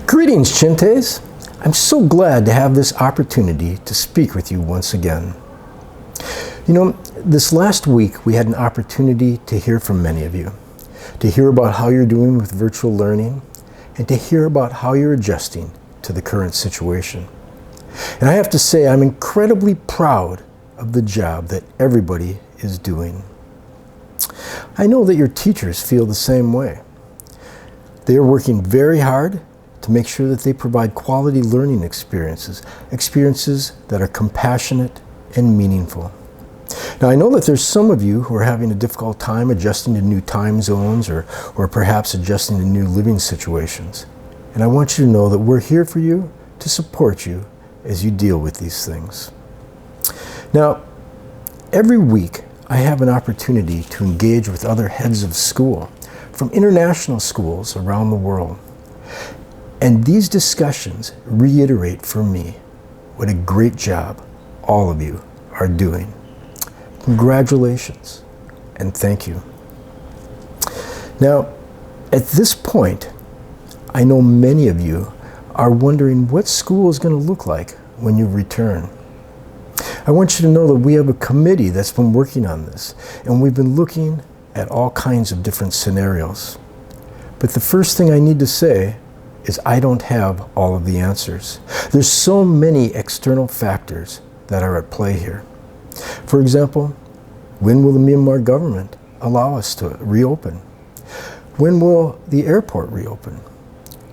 Greetings, Chintes. I'm so glad to have this opportunity to speak with you once again. You know, this last week we had an opportunity to hear from many of you, to hear about how you're doing with virtual learning, and to hear about how you're adjusting to the current situation. And I have to say, I'm incredibly proud of the job that everybody is doing. I know that your teachers feel the same way. They are working very hard to make sure that they provide quality learning experiences that are compassionate and meaningful. Now, I know that there's some of you who are having a difficult time adjusting to new time zones or perhaps adjusting to new living situations. And I want you to know that we're here for you to support you as you deal with these things. Now, every week I have an opportunity to engage with other heads of school from international schools around the world. And these discussions reiterate for me what a great job all of you are doing. Congratulations and thank you. Now, at this point, I know many of you are wondering what school is going to look like when you return. I want you to know that we have a committee that's been working on this, and we've been looking at all kinds of different scenarios. But the first thing I need to say is I don't have all of the answers. There's so many external factors that are at play here. For example, when will the Myanmar government allow us to reopen? When will the airport reopen?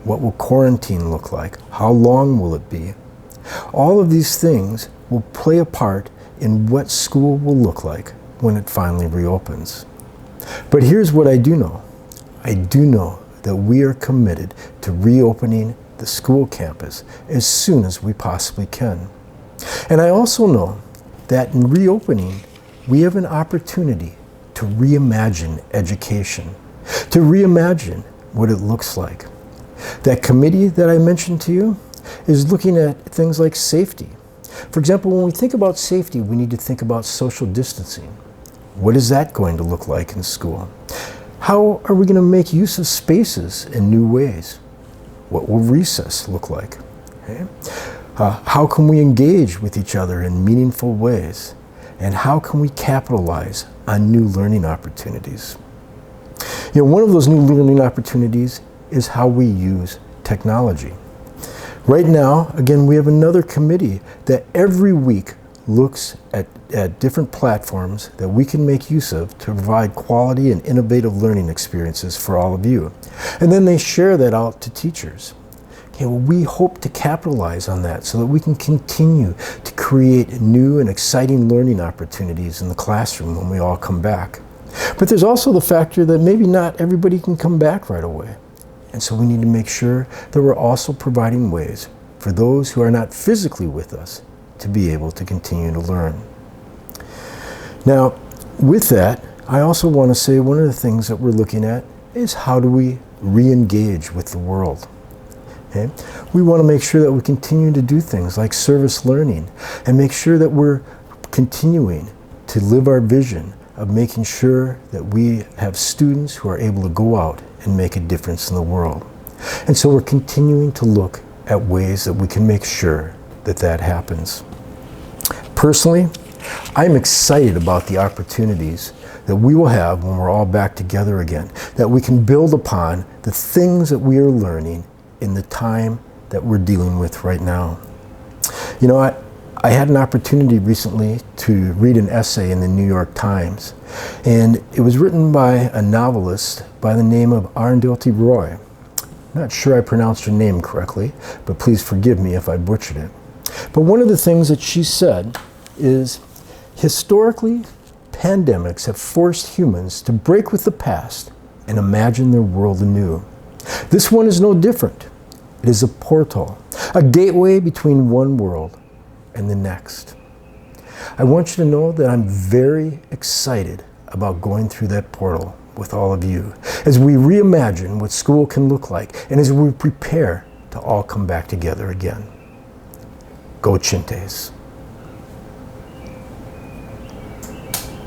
What will quarantine look like? How long will it be? All of these things will play a part in what school will look like when it finally reopens. But here's what I do know. I do know that we are committed to reopening the school campus as soon as we possibly can. And I also know that in reopening, we have an opportunity to reimagine education, to reimagine what it looks like. That committee that I mentioned to you is looking at things like safety. For example, when we think about safety, we need to think about social distancing. What is that going to look like in school? How are we going to make use of spaces in new ways? What will recess look like? Okay? How can we engage with each other in meaningful ways? And how can we capitalize on new learning opportunities? You know, one of those new learning opportunities is how we use technology. Right now, again, we have another committee that every week looks at different platforms that we can make use of to provide quality and innovative learning experiences for all of you. And then they share that out to teachers. Okay, well, we hope to capitalize on that so that we can continue to create new and exciting learning opportunities in the classroom when we all come back. But there's also the factor that maybe not everybody can come back right away. And so we need to make sure that we're also providing ways for those who are not physically with us to be able to continue to learn. Now, with that, I also want to say one of the things that we're looking at is how do we re-engage with the world? Okay? We want to make sure that we continue to do things like service learning and make sure that we're continuing to live our vision of making sure that we have students who are able to go out and make a difference in the world. And so we're continuing to look at ways that we can make sure that that happens. Personally, I'm excited about the opportunities that we will have when we're all back together again, that we can build upon the things that we are learning in the time that we're dealing with right now. You know, I had an opportunity recently to read an essay in the New York Times, and it was written by a novelist by the name of Arundhati Roy. I'm not sure I pronounced her name correctly, but please forgive me if I butchered it. But one of the things that she said is, historically, pandemics have forced humans to break with the past and imagine their world anew. This one is no different. It is a portal, a gateway between one world and the next. I want you to know that I'm very excited about going through that portal with all of you as we reimagine what school can look like and as we prepare to all come back together again. Go Chintes.